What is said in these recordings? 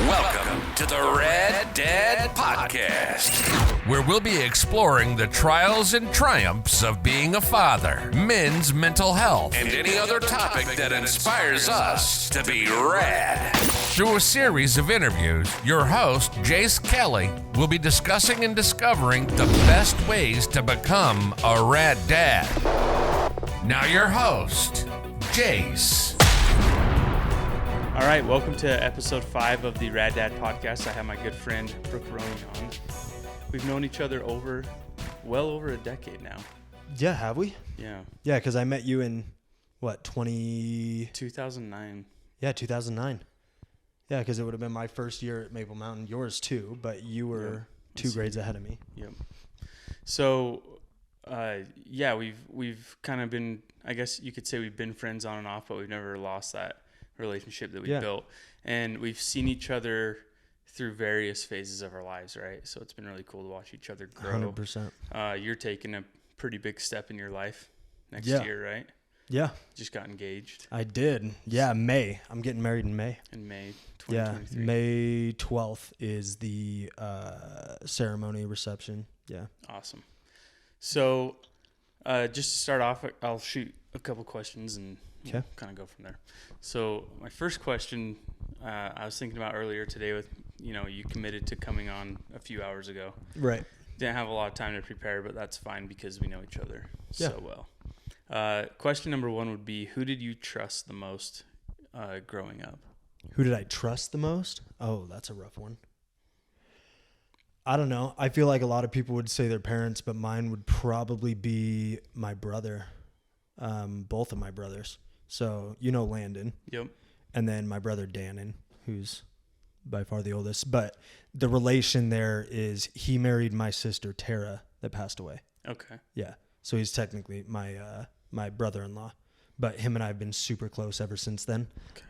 Welcome to the Red Dad Podcast, where we'll be exploring the trials and triumphs of being a father, men's mental health, and any other topic that inspires us to be rad. Through a series of interviews, your host, Jace Kelly, will be discussing and discovering the best ways to become a rad dad. Now your host, Jace. All right, welcome to episode 5 of the Rad Dad Podcast. I have my good friend Brooke Roney on. We've known each other well over a decade now. Yeah, have we? Yeah. Yeah, because I met you in, 2009. Yeah, 2009. Yeah, because it would have been my first year at Maple Mountain, yours too, but you were 2 grades ahead of me. Yep. So, we've kind of been, I guess you could say we've been friends on and off, but we've never lost that relationship that we built. And we've seen each other through various phases of our lives, right? So it's been really cool to watch each other grow. 100%. You're taking a pretty big step in your life next year, right? Yeah. Just got engaged. I did. Yeah, May. I'm getting married in May. In May 2023. Yeah, May 12th is the ceremony reception. Yeah. Awesome. So just to start off, I'll shoot a couple questions and we'll kind of go from there. So my first question, I was thinking about earlier today with, you committed to coming on a few hours ago. Right. Didn't have a lot of time to prepare, but that's fine because we know each other so well. Question number 1 would be, who did you trust the most growing up? Who did I trust the most? Oh, that's a rough one. I don't know. I feel like a lot of people would say their parents, but mine would probably be my brother, both of my brothers. So, Landon. Yep. And then my brother Dannon, who's by far the oldest. But the relation there is he married my sister Tara that passed away. Okay. Yeah. So he's technically my brother-in-law. But him and I have been super close ever since then. Okay.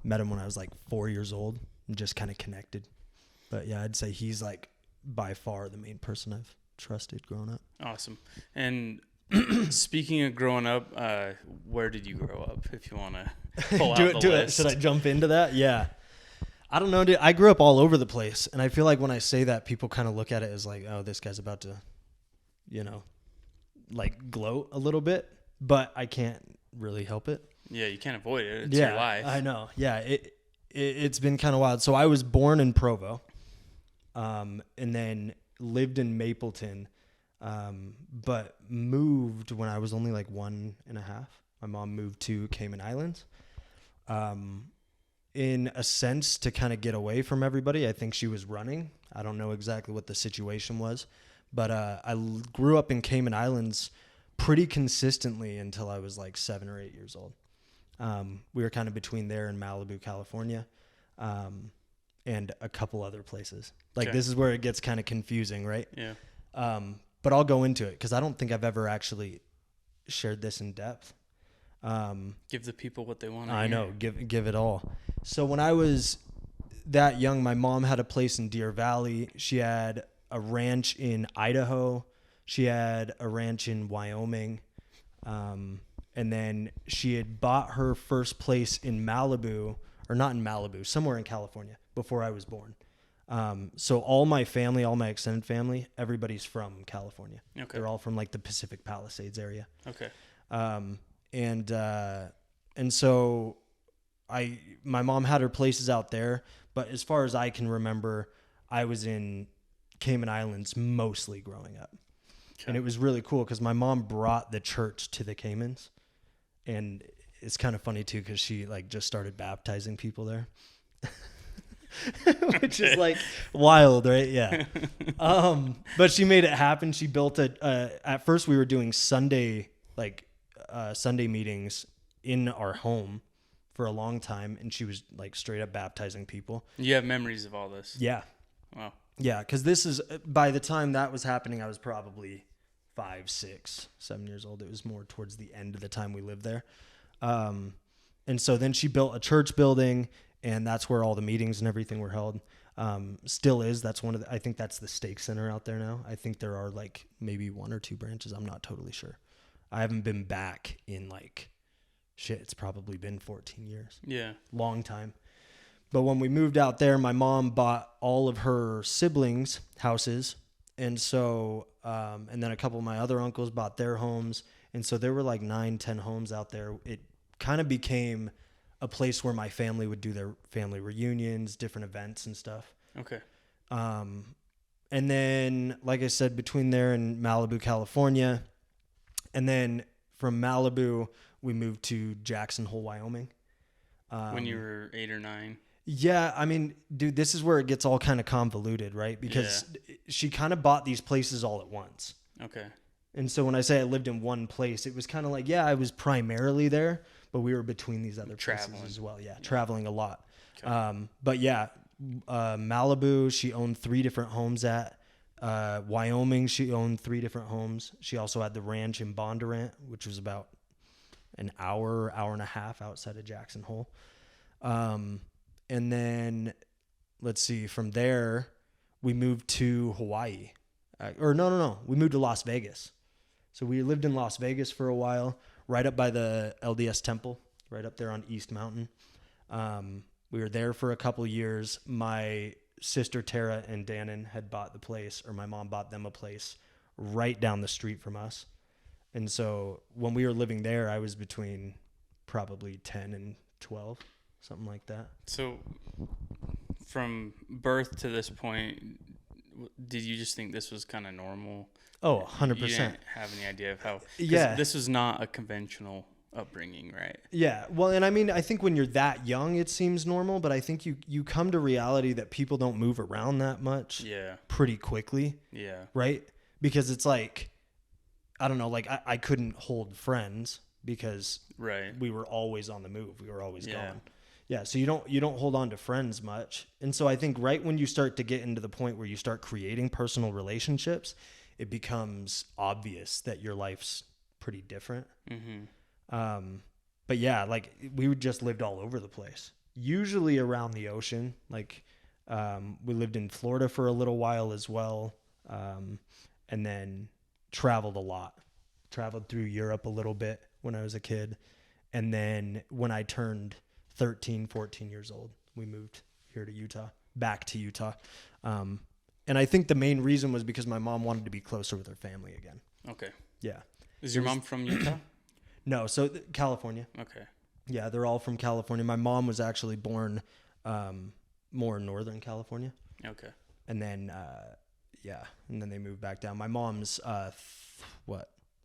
Met him when I was like 4 years old and just kind of connected. But yeah, I'd say he's like by far the main person I've trusted growing up. Awesome. And speaking of growing up, where did you grow up? If you want to pull out the list. Should I jump into that? Yeah. I don't know, dude. I grew up all over the place. And I feel like when I say that, people kind of look at it as like, oh, this guy's about to, like gloat a little bit. But I can't really help it. Yeah, you can't avoid it. It's your life. I know. Yeah, it's been kind of wild. So I was born in Provo, and then lived in Mapleton, but moved when I was only like 1.5. My mom moved to Cayman Islands, in a sense to kind of get away from everybody. I think she was running. I don't know exactly what the situation was, but I grew up in Cayman Islands pretty consistently until I was like 7 or 8 years old. We were kind of between there and Malibu, California, and a couple other places. Like This is where it gets kind of confusing, right? Yeah. But I'll go into it because I don't think I've ever actually shared this in depth. Give the people what they want. I know. Give it all. So when I was that young, my mom had a place in Deer Valley. She had a ranch in Idaho. She had a ranch in Wyoming. And then she had bought her first place in Malibu, or not in Malibu, somewhere in California before I was born. So all my family, all my extended family, everybody's from California. Okay. They're all from like the Pacific Palisades area. Okay. And so my mom had her places out there, but as far as I can remember, I was in Cayman Islands mostly growing up. Okay. And it was really cool because my mom brought the church to the Caymans, and it's kind of funny too because she like just started baptizing people there, which is like wild, right? Yeah. But she made it happen. She built at first we were doing Sunday meetings in our home for a long time, and she was like straight up baptizing people. You have memories of all this? Yeah. Wow. Yeah, because this is, by the time that was happening, I was probably 5, 6, 7 years old. It was more towards the end of the time we lived there. And so then she built a church building, and that's where all the meetings and everything were held. Still is. That's I think that's the Stake Center out there now. I think there are like maybe 1 or 2 branches. I'm not totally sure. I haven't been back in like, it's probably been 14 years. Yeah. Long time. But when we moved out there, my mom bought all of her siblings' houses. And so, and then a couple of my other uncles bought their homes. And so there were like 9-10 homes out there. It kind of became a place where my family would do their family reunions, different events and stuff. Okay. And then, like I said, between there and Malibu, California. And then from Malibu, we moved to Jackson Hole, Wyoming. When you were 8 or 9? Yeah, I mean, dude, this is where it gets all kind of convoluted, right? Because she kind of bought these places all at once. Okay. And so when I say I lived in one place, it was kind of like, yeah, I was primarily there, but we were between these other places as well. Yeah, traveling a lot. Okay. But yeah, Malibu, she owned 3 different homes at. Wyoming, she owned 3 different homes. She also had the ranch in Bondurant, which was about an hour and a half outside of Jackson Hole. And then, let's see, from there, we moved to Hawaii. No. We moved to Las Vegas. So we lived in Las Vegas for a while, right up by the LDS temple, right up there on East Mountain. We were there for a couple years. My sister Tara and Dannon had bought the place, or my mom bought them a place right down the street from us. And so when we were living there, I was between probably 10 and 12, something like that. So from birth to this point, did you just think this was kind of normal? Oh, 100%. You didn't have any idea of how... Yeah. This was not a conventional upbringing, right? Yeah. Well, and I mean, I think when you're that young, it seems normal, but I think you come to reality that people don't move around that much pretty quickly. Yeah. Right? Because it's like, I don't know, like I couldn't hold friends because we were always on the move. We were always gone. Yeah. So you don't hold on to friends much. And so I think right when you start to get into the point where you start creating personal relationships, it becomes obvious that your life's pretty different. Mm-hmm. But yeah, like we just lived all over the place, usually around the ocean. Like, we lived in Florida for a little while as well. And then traveled a lot, traveled through Europe a little bit when I was a kid. And then when I turned 13, 14 years old, we moved here to Utah, back to Utah. And I think the main reason was because my mom wanted to be closer with her family again. Okay. Yeah. Is your mom from Utah? No, so California. Okay. Yeah, they're all from California. My mom was actually born more in Northern California. Okay. And then, and then they moved back down. My mom's,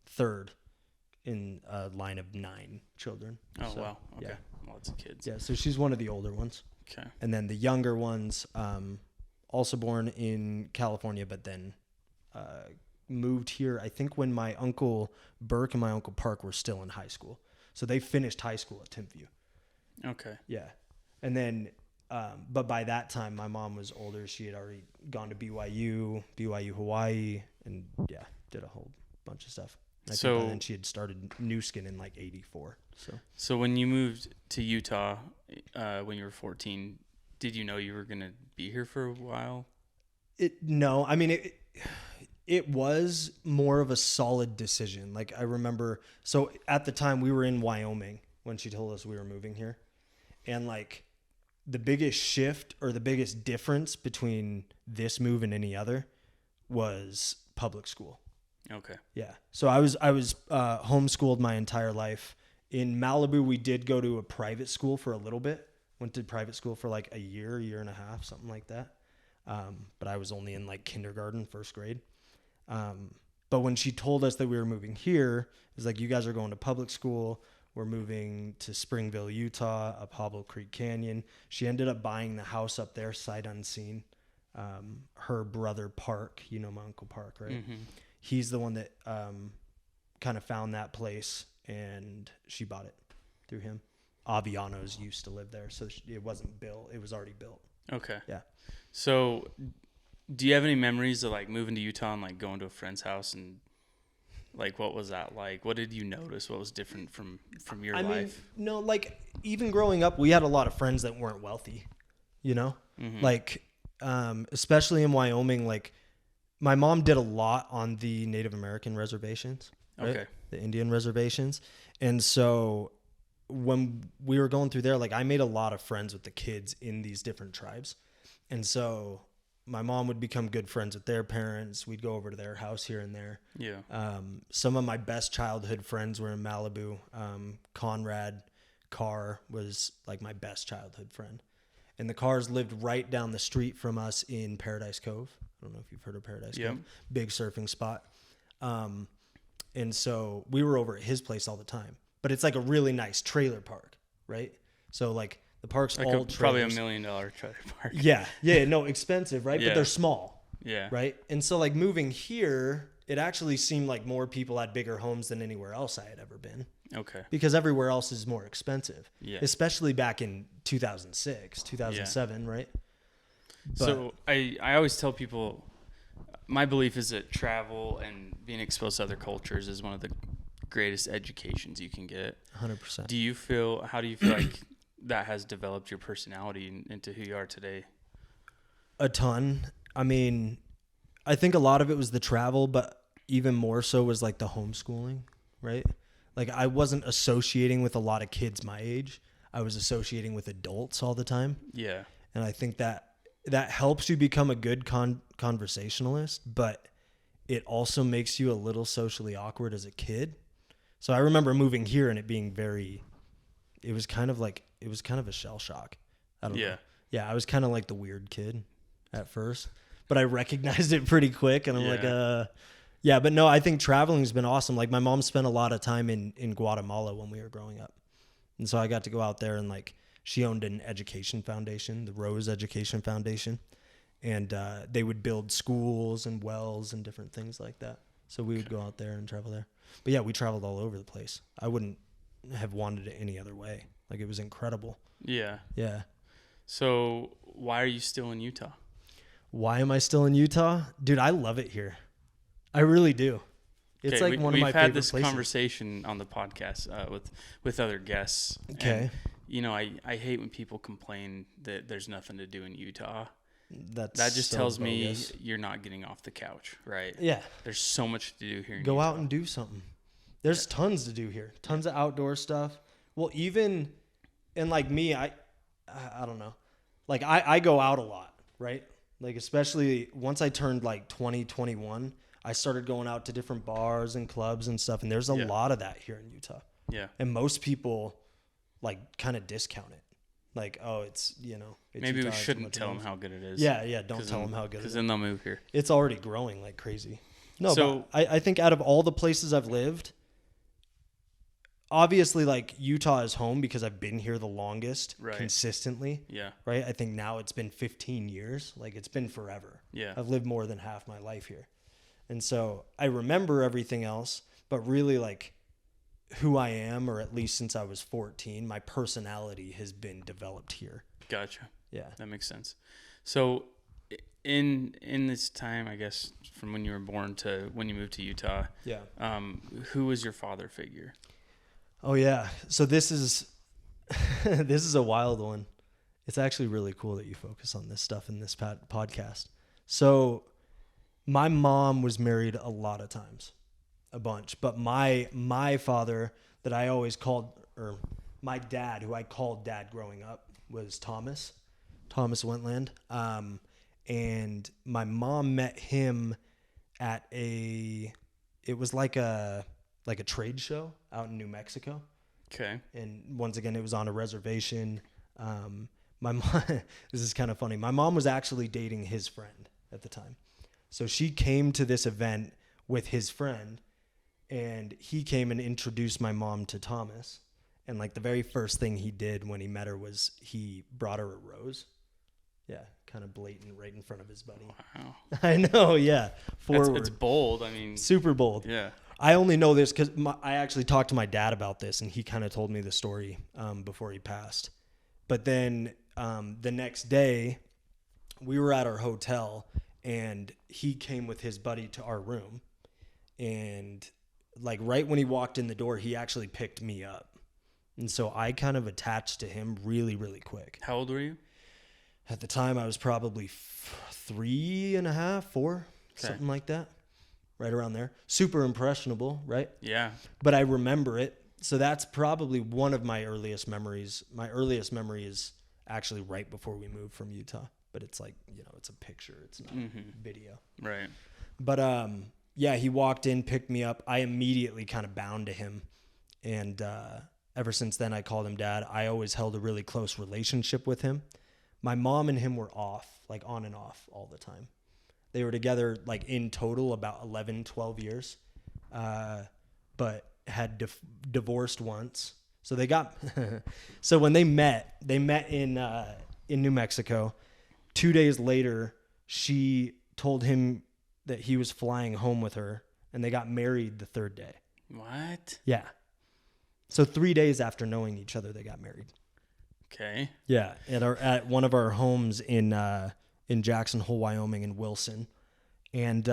third in a line of 9 children. Oh, so, wow. Okay. Yeah. Lots of kids. Yeah, so she's one of the older ones. Okay. And then the younger ones, also born in California, but then moved here, I think, when my Uncle Burke and my Uncle Park were still in high school. So they finished high school at Timpview. Okay. Yeah. And then, but by that time, my mom was older. She had already gone to BYU Hawaii, and did a whole bunch of stuff. I think by then she had started New Skin in like 84. So when you moved to Utah when you were 14, did you know you were going to be here for a while? No, I mean, it was more of a solid decision. Like I remember, so at the time we were in Wyoming when she told us we were moving here. And like the biggest shift or the biggest difference between this move and any other was public school. Okay. Yeah. So I was homeschooled my entire life. In Malibu, we did go to a private school for a little bit. Went to private school for like a year and a half, something like that. But I was only in like kindergarten, first grade. But when she told us that we were moving here, it was like, you guys are going to public school. We're moving to Springville, Utah, up Hobble Creek Canyon. She ended up buying the house up there, sight unseen. Her brother Park, you know my Uncle Park, right? Mm-hmm. He's the one that kind of found that place, and she bought it through him. Avianos used to live there, so it wasn't built. It was already built. Okay. Yeah. So do you have any memories of like moving to Utah and like going to a friend's house, and like what was that like? What did you notice? What was different from your life? Mean, no, like even growing up, we had a lot of friends that weren't wealthy, you know? Mm-hmm. Like especially in Wyoming, like my mom did a lot on the Native American reservations, right? Okay. The Indian reservations. And so when we were going through there, like I made a lot of friends with the kids in these different tribes. And so my mom would become good friends with their parents. We'd go over to their house here and there. Yeah. Some of my best childhood friends were in Malibu. Conrad Carr was like my best childhood friend. And the Carrs lived right down the street from us in Paradise Cove. I don't know if you've heard of Paradise Cove. Big surfing spot. And so we were over at his place all the time. But it's like a really nice trailer park, right? So like the park's Like all probably $1 trailers. million trailer park. Yeah, no, expensive, right? Yeah. But they're small. Yeah. Right? And so like moving here, it actually seemed like more people had bigger homes than anywhere else I had ever been. Okay. Because everywhere else is more expensive. Yeah. Especially back in 2006, 2007, right? But, so I always tell people, my belief is that travel and being exposed to other cultures is one of the greatest educations you can get. 100%. How do you feel like that has developed your personality into who you are today? A ton. I mean, I think a lot of it was the travel, but even more so was like the homeschooling, right? Like I wasn't associating with a lot of kids my age. I was associating with adults all the time. Yeah. And I think that helps you become a good conversationalist, but it also makes you a little socially awkward as a kid. So I remember moving here and it being it was kind of a shell shock. I don't know. Yeah, I was kind of like the weird kid at first, but I recognized it pretty quick and I'm like, yeah, but no, I think traveling's been awesome. Like my mom spent a lot of time in Guatemala when we were growing up. And so I got to go out there and like she owned an education foundation, the Rose Education Foundation. And they would build schools and wells and different things like that. So we would go out there and travel there. But yeah, we traveled all over the place. I wouldn't have wanted it any other way. Like it was incredible. Yeah. Yeah. So why are you still in Utah? Why am I still in Utah? Dude, I love it here. I really do. It's like one of my favorite places. We've had this conversation on the podcast with other guests. Okay. And, I hate when people complain that there's nothing to do in Utah. That just tells me you're not getting off the couch, right? Yeah. There's so much to do here in Go Utah. out and do something. There's tons to do here. Tons of outdoor stuff. Well, even, and like me, I don't know. Like I go out a lot, right? Like especially once I turned like 20, 21, I started going out to different bars and clubs and stuff. And there's a lot of that here in Utah. Yeah. And most people like kind of discount it. Like, oh, it's, it's maybe Utah, we it's shouldn't much tell them else. how good it is. Yeah, don't tell them how good it is. Because then they'll move here. It's already growing like crazy. No, So- but I think out of all the places I've lived, obviously like Utah is home because I've been here the longest consistently. Yeah. Right? I think now it's been 15 years. Like it's been forever. Yeah. I've lived more than half my life here. And so I remember everything else, but really like who I am, or at least since I was 14, my personality has been developed here. Gotcha. Yeah. That makes sense. So in this time, I guess, from when you were born to when you moved to Utah, who was your father figure? Oh yeah. So this is this is a wild one. It's actually really cool that you focus on this stuff in this podcast. So my mom was married a lot of times, a bunch, but my father that I always called, or my dad, who I called dad growing up, was Thomas Wentland. And my mom met him at it was like a trade show out in New Mexico. Okay. And once again, it was on a reservation. My mom, this is kind of funny. My mom was actually dating his friend at the time. So she came to this event with his friend, and he came and introduced my mom to Thomas. And like the very first thing he did when he met her was he brought her a rose. Yeah, kind of blatant right in front of his buddy. Wow. I know, yeah. Forward. It's bold. I mean, super bold. Yeah. I only know this because I actually talked to my dad about this, and he kind of told me the story before he passed. But then the next day, we were at our hotel, and he came with his buddy to our room. And like right when he walked in the door, he actually picked me up. And so I kind of attached to him really, really quick. How old were you? At the time, I was probably 3.5, 4, something like that. Right around there. Super impressionable, right? Yeah. But I remember it. So that's probably one of my earliest memories. My earliest memory is actually right before we moved from Utah, but it's like, it's a picture. It's not video. Right. But, yeah, he walked in, picked me up. I immediately kind of bound to him. And, ever since then, I called him dad. I always held a really close relationship with him. My mom and him were off, like on and off all the time. They were together like in total about 11, 12 years, but had divorced once. So they got, so when they met in New Mexico. 2 days later, she told him that he was flying home with her, and they got married the third day. What? Yeah. So 3 days after knowing each other, they got married. Okay. Yeah, at one of our homes in Jackson Hole, Wyoming, in Wilson, and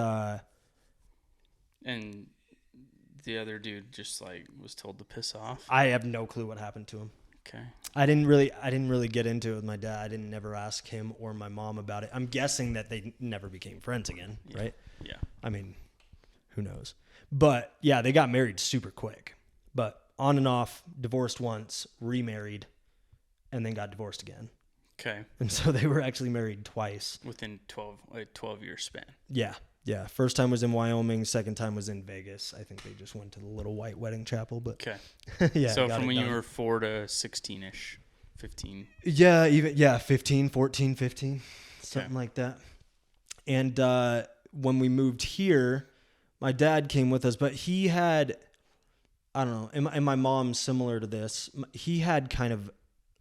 the other dude just like was told to piss off. I have no clue what happened to him. Okay. I didn't really get into it with my dad. I didn't never ask him or my mom about it. I'm guessing that they never became friends again, right? Yeah. I mean, who knows? But yeah, they got married super quick. But on and off, divorced once, remarried, and then got divorced again. Okay. And so they were actually married twice. Within 12-year span. Yeah. Yeah. First time was in Wyoming. Second time was in Vegas. I think they just went to the little white wedding chapel, but okay. Yeah. So from when you were 4 to 16-ish, 15. Yeah, 15, 14, 15, something like that. And when we moved here, my dad came with us, but he had, I don't know, and my mom's similar to this. He had kind of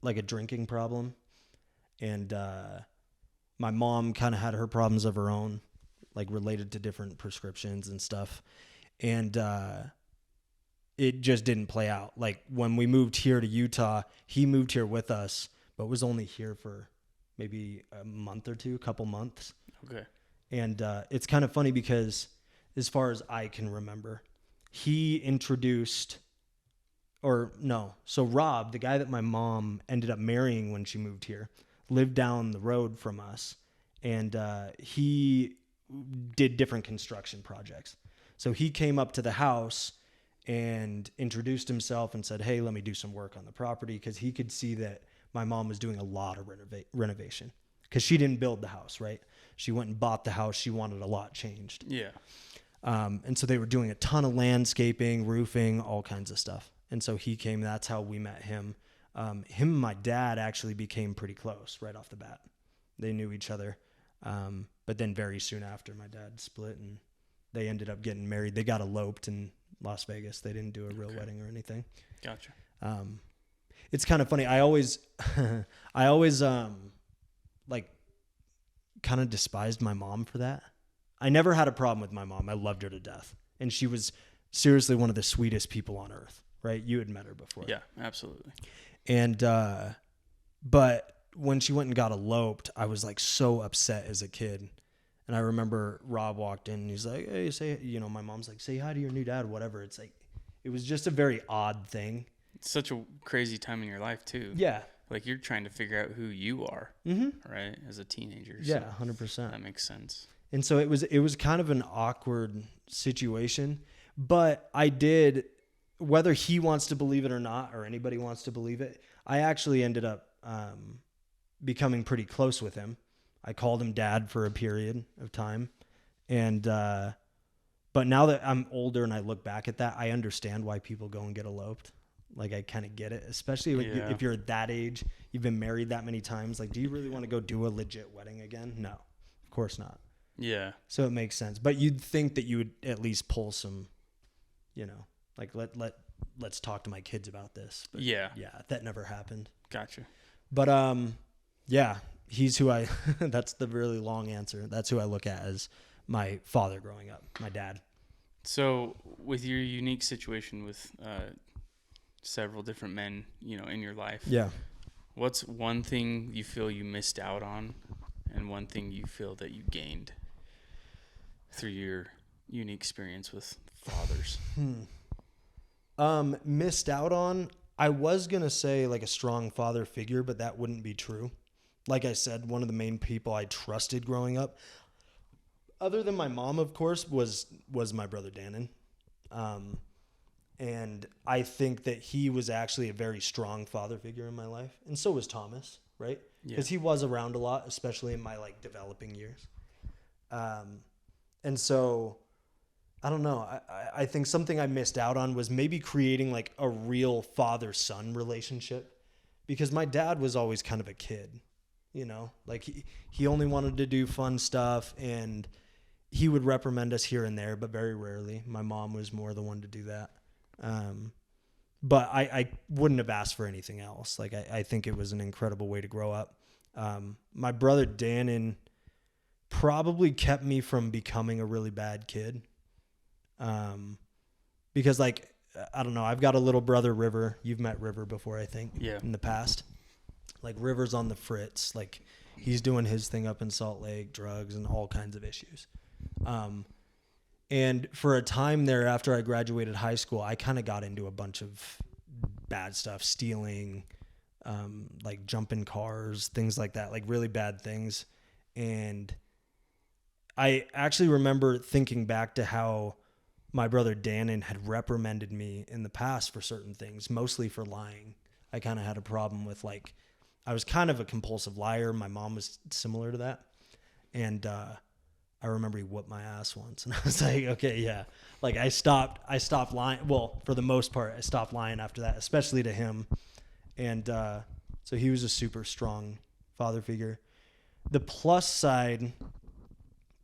like a drinking problem, and my mom kind of had her problems of her own, like related to different prescriptions and stuff. And it just didn't play out. Like when we moved here to Utah, he moved here with us, but was only here for maybe a month or two, couple months. Okay. And it's kind of funny because as far as I can remember, he introduced, so Rob, the guy that my mom ended up marrying when she moved here, lived down the road from us, and he did different construction projects. So he came up to the house and introduced himself and said, hey, let me do some work on the property, because he could see that my mom was doing a lot of renovation, because she didn't build the house, right? She went and bought the house. She wanted a lot changed. Yeah. And so they were doing a ton of landscaping, roofing, all kinds of stuff. And so he came. That's how we met him. Him and my dad actually became pretty close right off the bat. They knew each other. But then very soon after, my dad split and they ended up getting married. They got eloped in Las Vegas. They didn't do a real wedding or anything. Gotcha. It's kind of funny. I always like kind of despised my mom for that. I never had a problem with my mom. I loved her to death. And she was seriously one of the sweetest people on earth, right? You had met her before. Yeah, absolutely. And, but when she went and got eloped, I was like so upset as a kid. And I remember Rob walked in and he's like, hey, my mom's like, say hi to your new dad, whatever. It's like, it was just a very odd thing. It's such a crazy time in your life too. Yeah. Like you're trying to figure out who you are, right? As a teenager. Yeah, so 100%. That makes sense. And so it was kind of an awkward situation, but I did, whether he wants to believe it or not, or anybody wants to believe it, I actually ended up becoming pretty close with him. I called him dad for a period of time. And, but now that I'm older and I look back at that, I understand why people go and get eloped. Like I kind of get it, especially if you're at that age, you've been married that many times. Like, do you really want to go do a legit wedding again? No, of course not. Yeah. So it makes sense. But you'd think that you would at least pull some, like let's talk to my kids about this. But yeah, that never happened. Gotcha. But yeah, he's who that's the really long answer. That's who I look at as my father growing up, my dad. So with your unique situation with several different men, in your life. Yeah. What's one thing you feel you missed out on and one thing you feel that you gained through your unique experience with fathers? Missed out on, I was going to say like a strong father figure, but that wouldn't be true. Like I said, one of the main people I trusted growing up, other than my mom, of course, was my brother Dannon. And I think that he was actually a very strong father figure in my life. And so was Thomas, right? Because he was around a lot, especially in my like developing years. And so I don't know. I think something I missed out on was maybe creating like a real father-son relationship, because my dad was always kind of a kid, you know, like he only wanted to do fun stuff, and he would reprimand us here and there, but very rarely. My mom was more the one to do that. But I wouldn't have asked for anything else. Like, I think it was an incredible way to grow up. My brother Dannon probably kept me from becoming a really bad kid. Because like, I don't know, I've got a little brother, River. You've met River before, I think, in the past. Like, River's on the fritz. Like, he's doing his thing up in Salt Lake, drugs and all kinds of issues. And for a time there, after I graduated high school, I kind of got into a bunch of bad stuff, stealing, like jumping cars, things like that, like really bad things. And I actually remember thinking back to how my brother Dannon had reprimanded me in the past for certain things, mostly for lying. I kind of had a problem with, like, I was kind of a compulsive liar. My mom was similar to that. And, I remember he whooped my ass once, and I was like, okay, yeah. Like, I stopped lying. Well, for the most part, I stopped lying after that, especially to him. And, so he was a super strong father figure. The plus side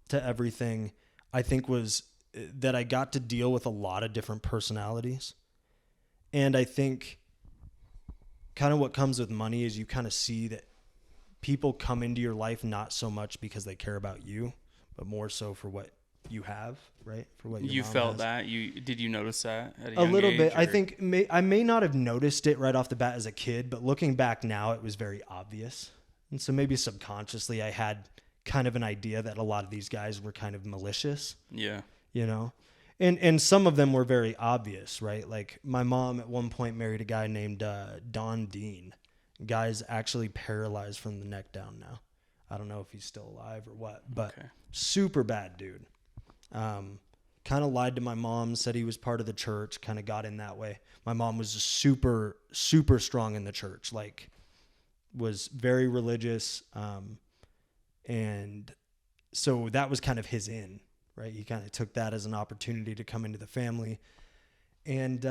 to everything, I think, was that I got to deal with a lot of different personalities. And I think kind of what comes with money is you kind of see that people come into your life not so much because they care about you, but more so for what you have, right? For what you mom felt has. that did you notice that at A little age, bit. or? I think I may not have noticed it right off the bat as a kid, but looking back now, it was very obvious. And so maybe subconsciously I had kind of an idea that a lot of these guys were kind of malicious. Yeah. You know, and some of them were very obvious, right? Like, my mom at one point married a guy named Don Dean. Guy's actually paralyzed from the neck down now. I don't know if he's still alive or what, but super bad dude. Kind of lied to my mom, said he was part of the church, kind of got in that way. My mom was just super, super strong in the church, like, was very religious. And so that was kind of his in. Right. He kind of took that as an opportunity to come into the family. And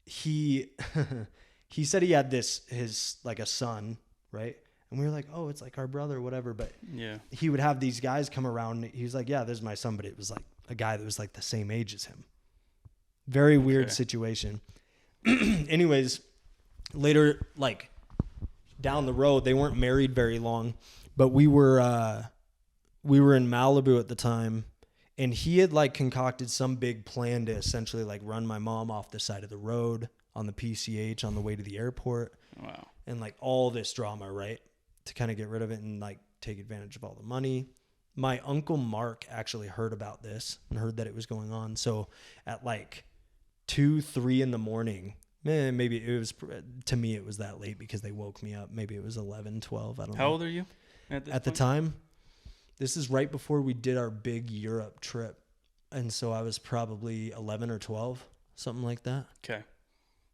he he said he had his like a son, right? And we were like, oh, it's like our brother or whatever. But he would have these guys come around. He was like, yeah, there's my son. But it was like a guy that was like the same age as him. Very weird situation. Anyways, later, like down the road, they weren't married very long, but we were in Malibu at the time, and he had like concocted some big plan to essentially like run my mom off the side of the road on the PCH on the way to the airport. Wow. And like all this drama, right? To kind of get rid of it and like take advantage of all the money. My uncle Mark actually heard about this and heard that it was going on. So at like 2-3 in the morning, maybe it was, to me, it was that late because they woke me up. Maybe it was 11, 12. I don't know. How old are you at the time? This is right before we did our big Europe trip. And so I was probably 11 or 12, something like that. Okay.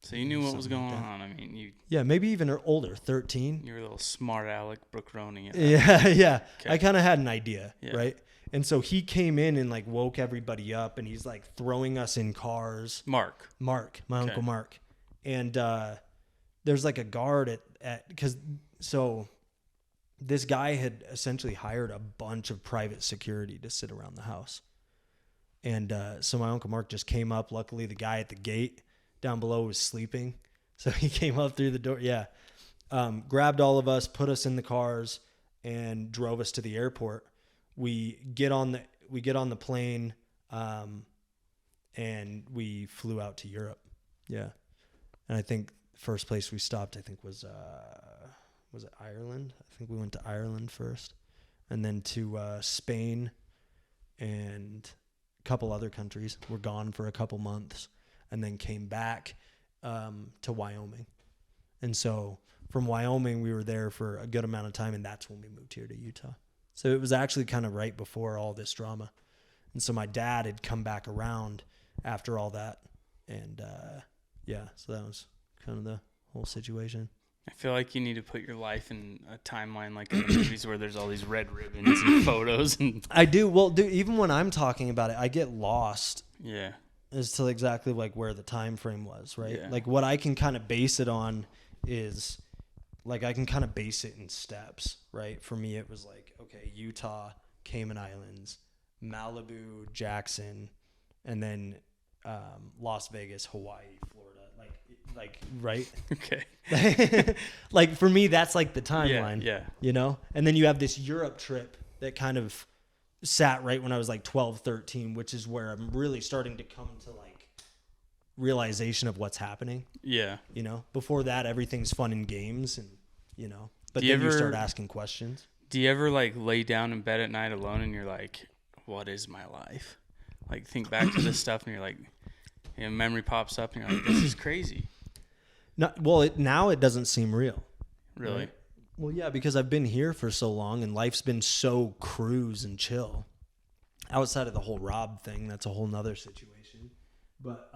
So you knew what was going on. I mean, yeah, maybe even older, 13. You were a little smart aleck, Brooke Roney. Yeah, yeah. Okay. I kind of had an idea, yeah. Right? And so he came in and like woke everybody up, and he's like throwing us in cars. Mark, my Uncle Mark. And there's like a guard because this guy had essentially hired a bunch of private security to sit around the house. And so my Uncle Mark just came up. Luckily, the guy at the gate down below was sleeping. So he came up through the door. Yeah. Grabbed all of us, put us in the cars, and drove us to the airport. We get on the plane, and we flew out to Europe. Yeah. And I think the first place we stopped, was it Ireland? I think we went to Ireland first, and then to Spain and a couple other countries. We're gone for a couple months, and then came back to Wyoming. And so from Wyoming, we were there for a good amount of time, and that's when we moved here to Utah. So it was actually kind of right before all this drama. And so my dad had come back around after all that And so that was kind of the whole situation. I feel like you need to put your life in a timeline like in the movies where there's all these red ribbons and photos. And I do. Well, even when I'm talking about it, I get lost yeah. as to exactly like where the time frame was, right? Yeah. Like what I can kind of base it on is like I can kind of base it in steps, right? For me, it was like, okay, Utah, Cayman Islands, Malibu, Jackson, and then Las Vegas, Hawaii, Florida. Like right? Okay. Like for me, that's like the timeline. Yeah. You know? And then you have this Europe trip that kind of sat right when I was like 12, 13, which is where I'm really starting to come to like realization of what's happening. Yeah. You know, before that, everything's fun and games and, you know, but Do then you you ever- start asking questions. Do you ever like lay down in bed at night alone and you're like, what is my life? Like think back to this stuff and you're like, memory pops up and you're like, this is crazy. Now it doesn't seem real. Really? Right? Well, yeah, because I've been here for so long and life's been so cruise and chill. Outside of the whole Rob thing, that's a whole nother situation. But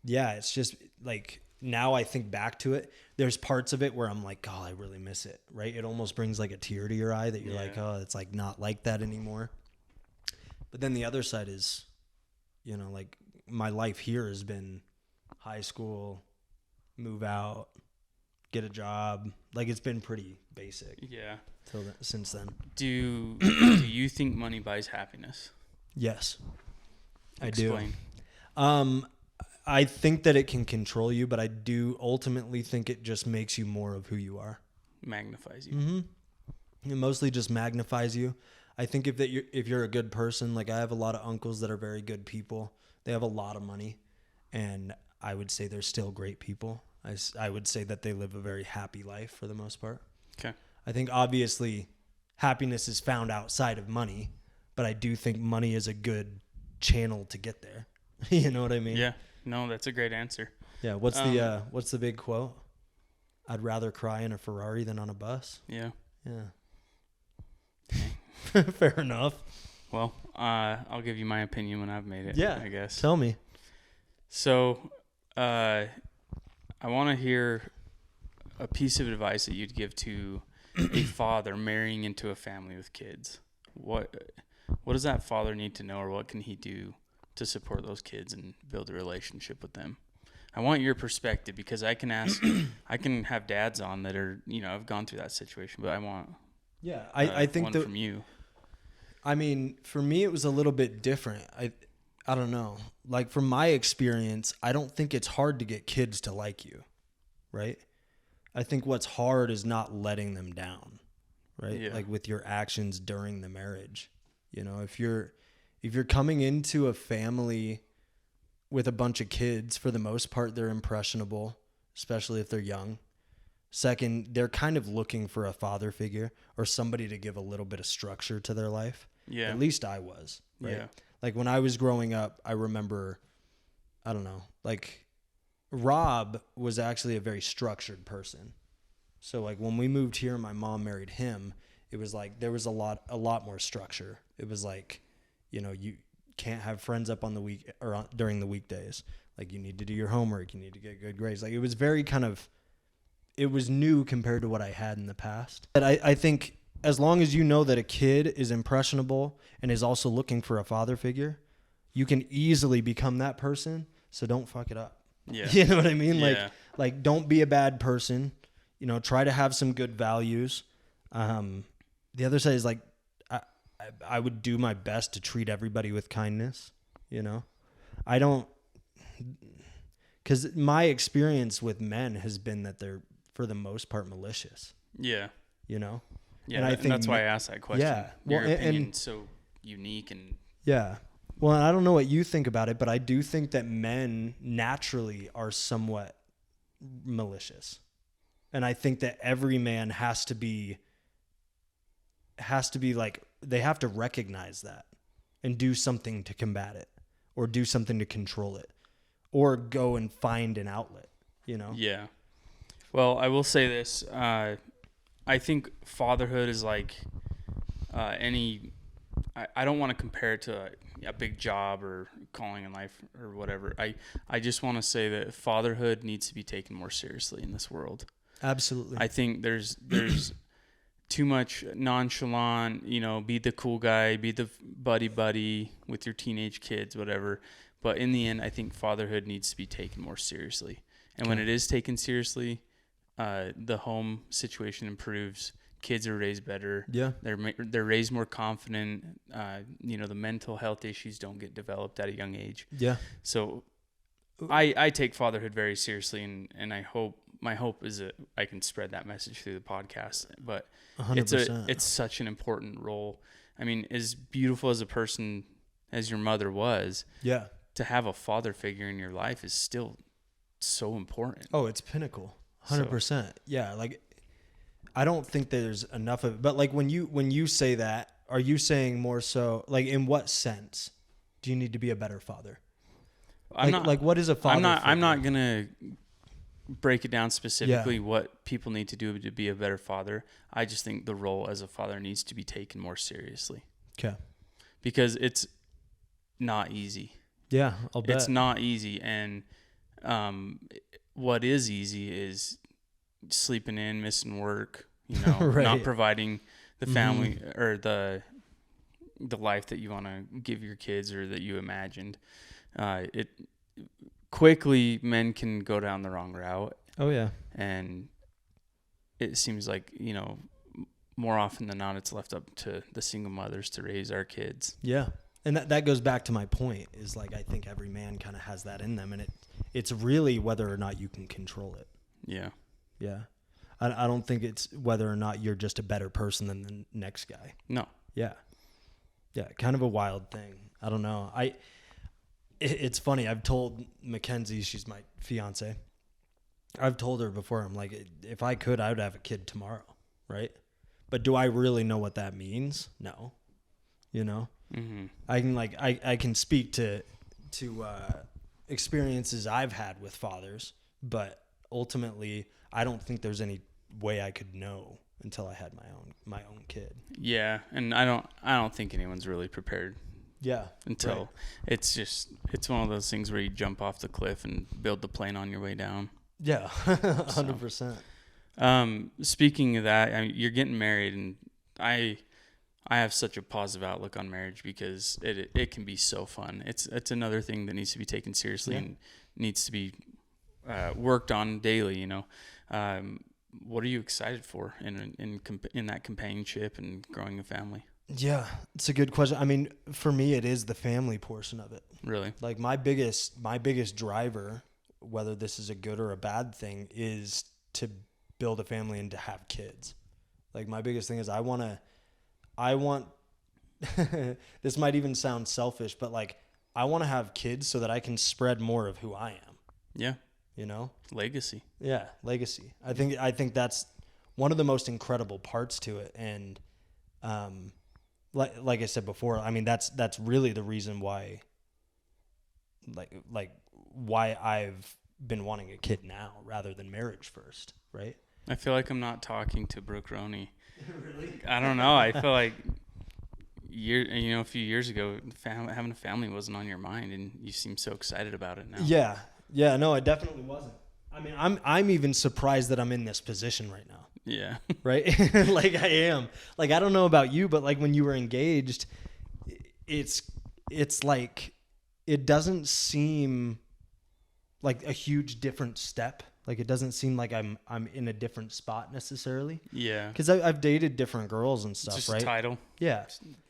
yeah, it's just like now I think back to it. There's parts of it where I'm like, oh, I really miss it, right? It almost brings like a tear to your eye that you're like, oh, it's like not like that anymore. But then the other side is, you know, like my life here has been high school, move out, get a job. Like it's been pretty basic. Yeah. Since then. Do you think money buys happiness? Yes, I Explain. do. I think that it can control you, but I do ultimately think it just makes you more of who you are. Magnifies you. Mm-hmm. It mostly just magnifies you. I think if you're a good person, like I have a lot of uncles that are very good people. They have a lot of money, and I would say they're still great people. I would say that they live a very happy life for the most part. Okay. I think obviously happiness is found outside of money, but I do think money is a good channel to get there. You know what I mean? Yeah. No, that's a great answer. Yeah. What's the big quote? I'd rather cry in a Ferrari than on a bus. Yeah. Yeah. Fair enough. Well, I'll give you my opinion when I've made it. Yeah. I guess. Tell me. So, I want to hear a piece of advice that you'd give to a father marrying into a family with kids. What does that father need to know, or what can he do to support those kids and build a relationship with them? I want your perspective because I can have dads on that are, have gone through that situation, but I want I think one from you. I mean, for me, it was a little bit different. I don't know. Like from my experience, I don't think it's hard to get kids to like you, right? I think what's hard is not letting them down, right? Yeah. Like with your actions during the marriage. You know, if you're coming into a family with a bunch of kids, for the most part, they're impressionable, especially if they're young. Second, they're kind of looking for a father figure or somebody to give a little bit of structure to their life. Yeah. At least I was, right? Yeah. Like when I was growing up, I remember, I don't know, like Rob was actually a very structured person. So like when we moved here and my mom married him, it was like there was a lot more structure. It was like, you can't have friends up on the week or during the weekdays. Like you need to do your homework, you need to get good grades. Like it was very it was new compared to what I had in the past. But I think as long as you know that a kid is impressionable and is also looking for a father figure, you can easily become that person. So don't fuck it up. Yeah. You know what I mean? Yeah. Like don't be a bad person. Try to have some good values. The other side is like, I would do my best to treat everybody with kindness. I don't, because my experience with men has been that they're, for the most part, malicious. Yeah. Yeah, and I think that's why I asked that question. Yeah. Your Well, opinion's so unique and yeah. Well, I don't know what you think about it, but I do think that men naturally are somewhat malicious. And I think that every man has to be like, they have to recognize that and do something to combat it or do something to control it or go and find an outlet, Yeah. Well, I will say this. I think fatherhood is like I don't want to compare it to a big job or calling in life or whatever. I just want to say that fatherhood needs to be taken more seriously in this world. Absolutely. I think there's too much nonchalant, be the cool guy, be the buddy with your teenage kids, whatever. But in the end, I think fatherhood needs to be taken more seriously. And when it is taken seriously, the home situation improves. Kids are raised better. Yeah. They're raised more confident. The mental health issues don't get developed at a young age. Yeah. So I take fatherhood very seriously, and my hope is that I can spread that message through the podcast. But 100%. It's such an important role. I mean, as beautiful as a person as your mother was, yeah, to have a father figure in your life is still so important. Oh, it's pinnacle. 100%. Yeah. Like, I don't think there's enough of it, but like when you say that, are you saying more so like in what sense do you need to be a better father? What is a father? I'm not going to break it down specifically what people need to do to be a better father. I just think the role as a father needs to be taken more seriously. Okay. Because it's not easy. Yeah, I'll bet. It's not easy, and what is easy is sleeping in, missing work, right. Not providing the family or the life that you want to give your kids or that you imagined. It quickly, men can go down the wrong route. Oh yeah. And it seems like, more often than not, it's left up to the single mothers to raise our kids. Yeah. And that goes back to my point is like, I think every man kind of has that in them, and it's really whether or not you can control it. Yeah. Yeah. I don't think it's whether or not you're just a better person than the next guy. No. Yeah. Yeah. Kind of a wild thing. I don't know. It's funny. I've told Mackenzie, she's my fiance. I've told her before, I'm like, if I could, I would have a kid tomorrow. Right. But do I really know what that means? No. Mm-hmm. I can I can speak to experiences I've had with fathers, but ultimately I don't think there's any way I could know until I had my own kid. Yeah, and I don't think anyone's really prepared. Yeah. Until right. it's one of those things where you jump off the cliff and build the plane on your way down. Yeah. 100%. Speaking of that, you're getting married, and I have such a positive outlook on marriage because it can be so fun. It's another thing that needs to be taken seriously and needs to be worked on daily. What are you excited for in that companionship and growing a family? Yeah, it's a good question. I mean, for me, it is the family portion of it. Really? Like my biggest driver, whether this is a good or a bad thing, is to build a family and to have kids. Like my biggest thing is I want this might even sound selfish, but like I want to have kids so that I can spread more of who I am. Yeah. Legacy. Legacy. Yeah, legacy. I think that's one of the most incredible parts to it, and like I said before, I mean that's really the reason why why I've been wanting a kid now rather than marriage first, right? I feel like I'm not talking to Brooke Roney. Really? I don't know. I feel like a few years ago, having a family wasn't on your mind, and you seem so excited about it now. Yeah. Yeah, no, it definitely wasn't. I mean, I'm even surprised that I'm in this position right now. Yeah. Right? Like I am. Like I don't know about you, but like when you were engaged, it's like it doesn't seem like a huge different step. Like it doesn't seem like I'm in a different spot necessarily. Yeah. Because I've dated different girls and stuff, Just right? title. Yeah.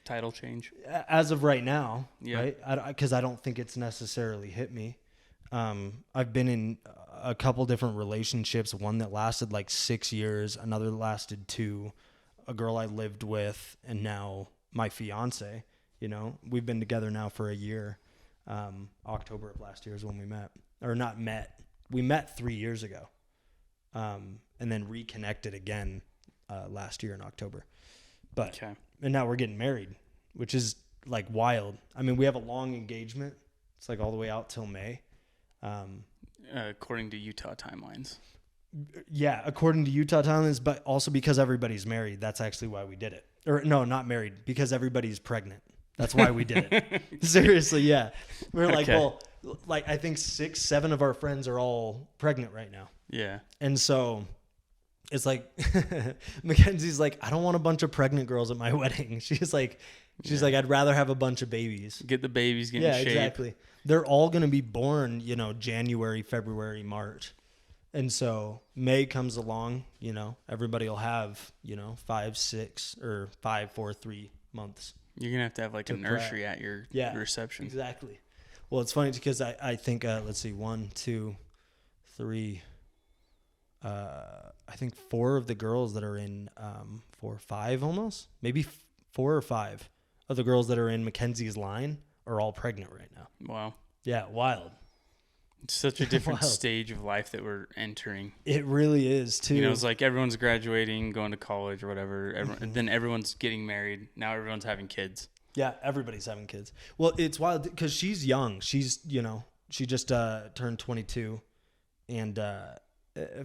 Title change. As of right now, Yeah. right? Because I don't think it's necessarily hit me. I've been in a couple different relationships, one that lasted like 6 years, another lasted 2, a girl I lived with, and now my fiance. We've been together now for a year. October of last year is when we met. Or not met. We met 3 years ago. And then reconnected again last year in October. But Okay. And now we're getting married, which is like wild. I mean, we have a long engagement. It's like all the way out till May. According to Utah timelines. Yeah, according to Utah timelines, but also because everybody's married. That's actually why we did it. Or no, not married, because everybody's pregnant. That's why we did it. Seriously, yeah. We're like, Okay. well, like I think 6, 7 of our friends are all pregnant right now. Yeah. And so it's like Mackenzie's like, I don't want a bunch of pregnant girls at my wedding. She's like, I'd rather have a bunch of babies. Get the babies, get in shape. Exactly. They're all going to be born, January, February, March. And so May comes along, everybody will have, 5, 6 or 5, 4, 3 months. You're going to have like a nursery at your reception. Exactly. Well, it's funny because I think, let's see, 1, 2, 3, I think 4 of the girls that are in 4, 5 almost, maybe 4 or 5 of the girls that are in Mackenzie's line are all pregnant right now. Wow. Yeah, wild. It's such a different stage of life that we're entering. It really is too. It's like everyone's graduating, going to college or whatever. Then everyone's getting married. Now everyone's having kids. Yeah, everybody's having kids. Well, it's wild because she's young. She's, she just turned 22. And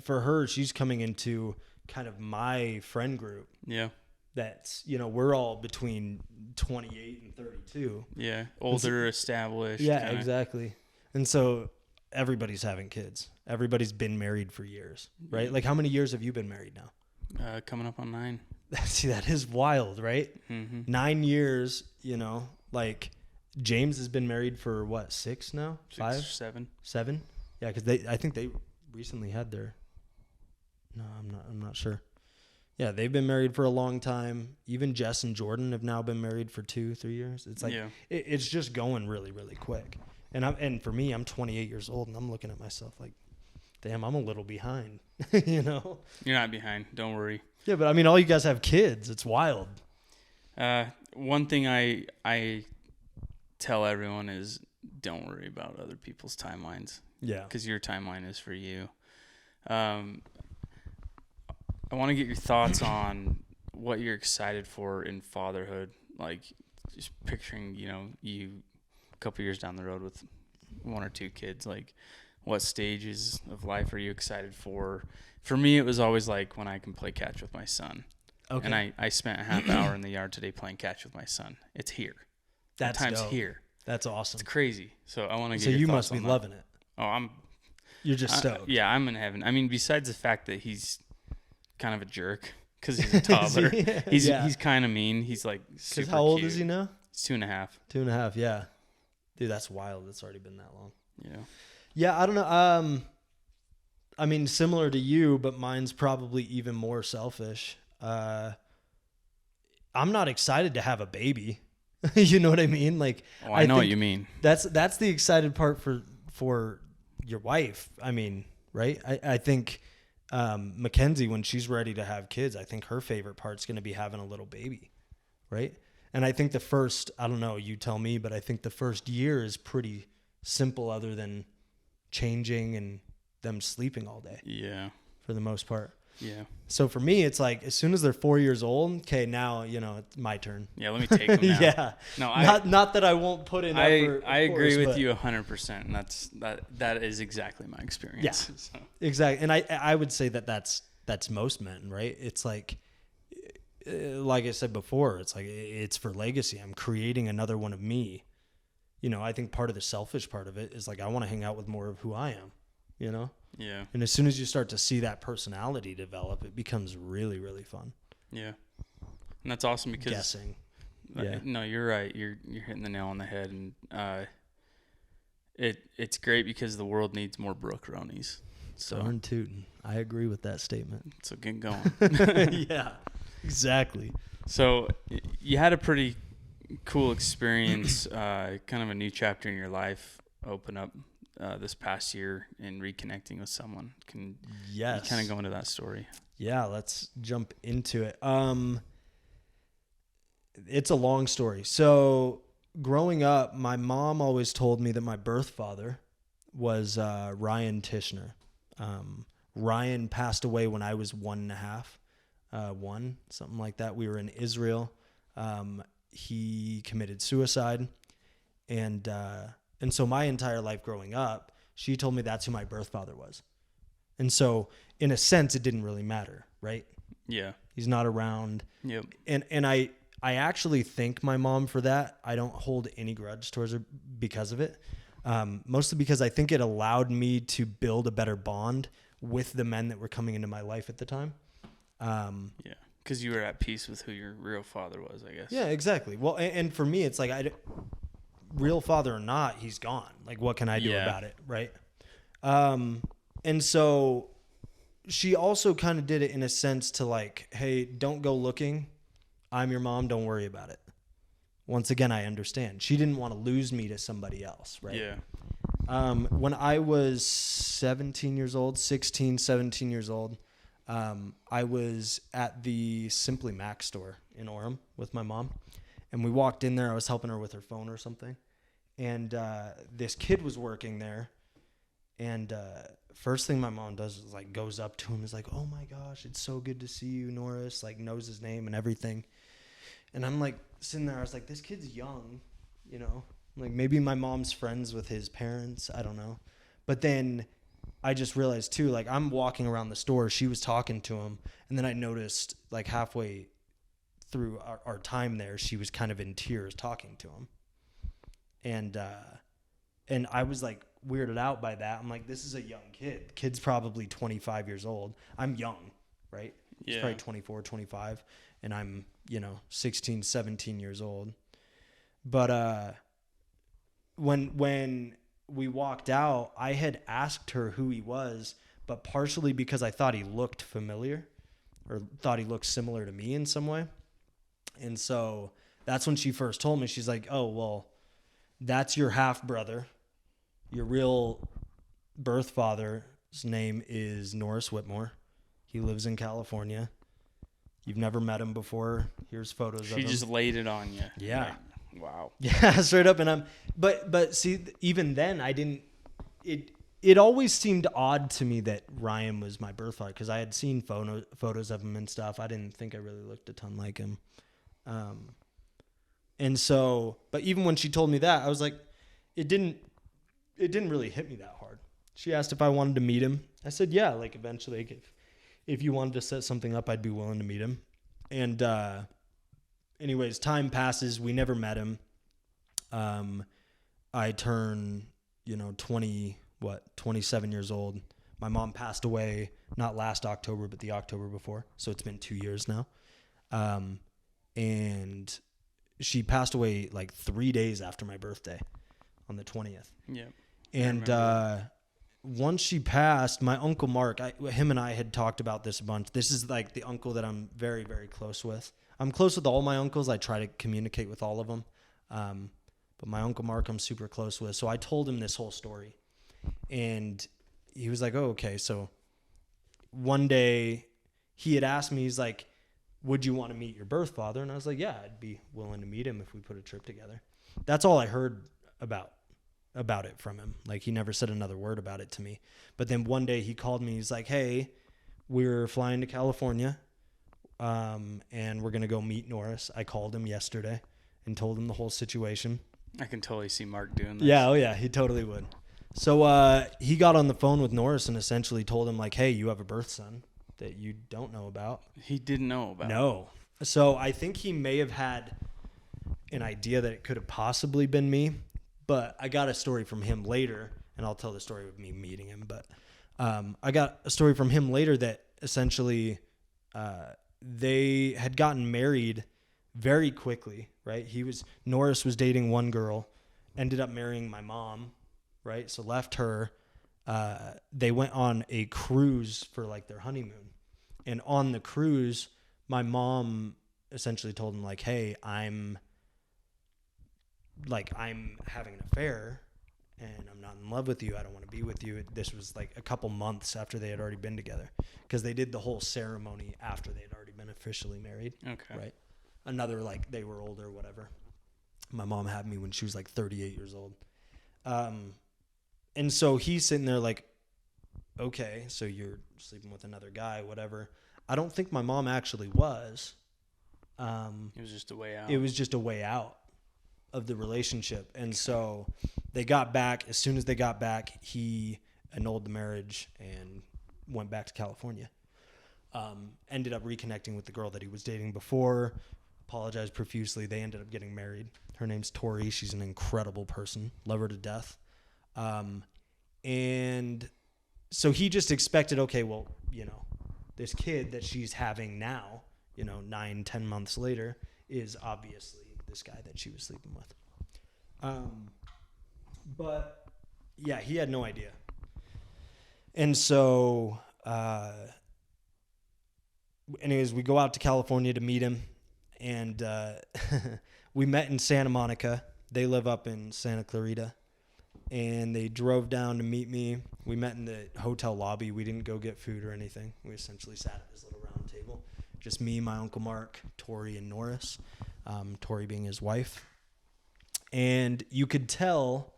for her, she's coming into kind of my friend group. Yeah. That's, we're all between 28 and 32. Yeah. Older, established. Yeah, kinda. Exactly. And so everybody's having kids. Everybody's been married for years, right? Like how many years have you been married now? Coming up on 9. See, that is wild, right? Mm-hmm. 9 years, like James has been married for what, 6 now? 6 5? or 7. 7? Yeah, because I think they recently had their. No, I'm not sure. Yeah, they've been married for a long time. Even Jess and Jordan have now been married for 2, 3 years. It's like it's just going really, really quick. And for me, I'm 28 years old, and I'm looking at myself like, damn, I'm a little behind. You're not behind. Don't worry. Yeah, but I mean, all you guys have kids. It's wild. One thing I tell everyone is don't worry about other people's timelines. Yeah. Because your timeline is for you. I want to get your thoughts on what you're excited for in fatherhood. Like, just picturing, you a couple years down the road with 1 or 2 kids. Like, what stages of life are you excited for? For me, it was always like when I can play catch with my son. Okay. And I spent a half hour in the yard today playing catch with my son. It's here. That's time's dope. Here. That's awesome. It's crazy. So I want to get So your you thoughts must be on that. loving it. Oh, You're just stoked. Yeah, I'm in heaven. I mean, besides the fact that he's kind of a jerk because he's a toddler. He's kind of mean. He's like super cute. How old is he now? He's 2.5. 2.5, yeah. Dude, that's wild. It's already been that long. Yeah. Yeah, I don't know. I mean, similar to you, but mine's probably even more selfish. I'm not excited to have a baby. You know what I mean? Like, I know what you mean. That's the excited part for your wife. I mean, right? I think Mackenzie, when she's ready to have kids, I think her favorite part's going to be having a little baby, right? And I think the first, I don't know, you tell me, but I think the first year is pretty simple other than changing and them sleeping all day. Yeah. For the most part. Yeah. So for me, it's like as soon as they're 4 years old, okay, now, it's my turn. Yeah, let me take them now. Yeah. No, not that I won't put in effort. I agree with you 100%, and that is exactly my experience. Yeah. So. Exactly. And I would say that's most men, right? It's like I said before, it's like it's for legacy. I'm creating another one of me. I think part of the selfish part of it is like I want to hang out with more of who I am, Yeah. And as soon as you start to see that personality develop, it becomes really, really fun. Yeah. And that's awesome because Guessing. Yeah. No, you're right. You're hitting the nail on the head, and it's great because the world needs more Brooke Roneys. So Darn tootin'. I agree with that statement. So get going. Yeah. Exactly. So you had a pretty cool experience, kind of a new chapter in your life open up this past year in reconnecting with someone. Can you kind of go into that story? Yeah, let's jump into it. It's a long story. So growing up, my mom always told me that my birth father was Ryan Tishner. Ryan passed away when I was 1.5, something like that. We were in Israel. He committed suicide, and so my entire life growing up, she told me that's who my birth father was. And so in a sense, it didn't really matter, right? Yeah. He's not around. Yep. And I I actually thank my mom for that. I don't hold any grudge towards her because of it. Mostly because I think it allowed me to build a better bond with the men that were coming into my life at the time. Yeah. Because you were at peace with who your real father was, I guess. Yeah, exactly. Well, and for me, it's like, real father or not, he's gone. Like, what can I do about it, right? And so she also kind of did it in a sense to like, hey, don't go looking. I'm your mom. Don't worry about it. Once again, I understand. She didn't want to lose me to somebody else, right? Yeah. When I was 17 years old, I was at the Simply Mac store in Orem with my mom. And we walked in there. I was helping her with her phone or something. And this kid was working there. And first thing my mom does is like goes up to him, is like, "Oh my gosh, it's so good to see you, Norris." Like knows his name and everything. And I'm like sitting there. I was like, "This kid's young, you know. Like maybe my mom's friends with his parents. I don't know." But then I just realized too, like I'm walking around the store. She was talking to him, and then I noticed like halfway through our time there, she was kind of in tears talking to him. And I was like weirded out by that. I'm like, this is a young kid. Kid's probably 25 years old. I'm young, right? Yeah. He's probably 24, 25. And I'm, 16, 17 years old. But when we walked out, I had asked her who he was, but partially because I thought he looked familiar or thought he looked similar to me in some way. And so that's when she first told me. She's like, "Oh, well, that's your half brother. Your real birth father's name is Norris Whitmore. He lives in California. You've never met him before. Here's photos of him." She just laid it on you. Yeah. Like, wow. Yeah, straight up. And but see, even then I didn't, it always seemed odd to me that Ryan was my birth father because I had seen photos of him and stuff. I didn't think I really looked a ton like him. And so, but even when she told me that, I was like, it didn't really hit me that hard. She asked if I wanted to meet him. I said, yeah, like eventually if you wanted to set something up, I'd be willing to meet him. And, anyways, time passes. We never met him. I turn, 27 years old. My mom passed away, not last October, but the October before. So it's been 2 years now. And she passed away like 3 days after my birthday on the 20th. Yeah. And once she passed, my Uncle Mark, him and I had talked about this a bunch. This is like the uncle that I'm very, very close with. I'm close with all my uncles. I try to communicate with all of them. But my Uncle Mark, I'm super close with. So I told him this whole story. And he was like, "Oh, okay." So one day he had asked me, he's like, "Would you want to meet your birth father?" And I was like, "Yeah, I'd be willing to meet him if we put a trip together." That's all I heard about it from him. Like he never said another word about it to me. But then one day he called me. He's like, "Hey, we're flying to California. And we're going to go meet Norris." I called him yesterday and told him the whole situation. I can totally see Mark doing this. Yeah. Oh yeah. He totally would. So, he got on the phone with Norris and essentially told him like, "Hey, you have a birth son that you don't know about." He didn't know about. No. So I think he may have had an idea that it could have possibly been me, but I got a story from him later, and I'll tell the story of me meeting him. But I got a story from him later that essentially they had gotten married very quickly, right? Norris was dating one girl, ended up marrying my mom, right? So left her. They went on a cruise for like their honeymoon. And on the cruise, my mom essentially told him like, "Hey, I'm having an affair and I'm not in love with you. I don't want to be with you." This was like a couple months after they had already been together because they did the whole ceremony after they had already been officially married. Okay. Right. Another, like they were older, whatever. My mom had me when she was like 38 years old. And so he's sitting there like, "Okay, so you're sleeping with another guy, whatever." I don't think my mom actually was. It was just a way out. It was just a way out of the relationship. And so they got back. As soon as they got back, he annulled the marriage and went back to California. Ended up reconnecting with the girl that he was dating before. apologized profusely. They ended up getting married. Her name's Tori. She's an incredible person. Love her to death. And so he just expected, okay, well, this kid that she's having now, 9-10 months later, is obviously this guy that she was sleeping with. But yeah, he had no idea. And so, anyways, we go out to California to meet him, and we met in Santa Monica. They live up in Santa Clarita, and they drove down to meet me. We met in the hotel lobby. We didn't go get food or anything. We essentially sat at this little round table, just me, my Uncle Mark, Tori, and Norris, Tori being his wife. And you could tell,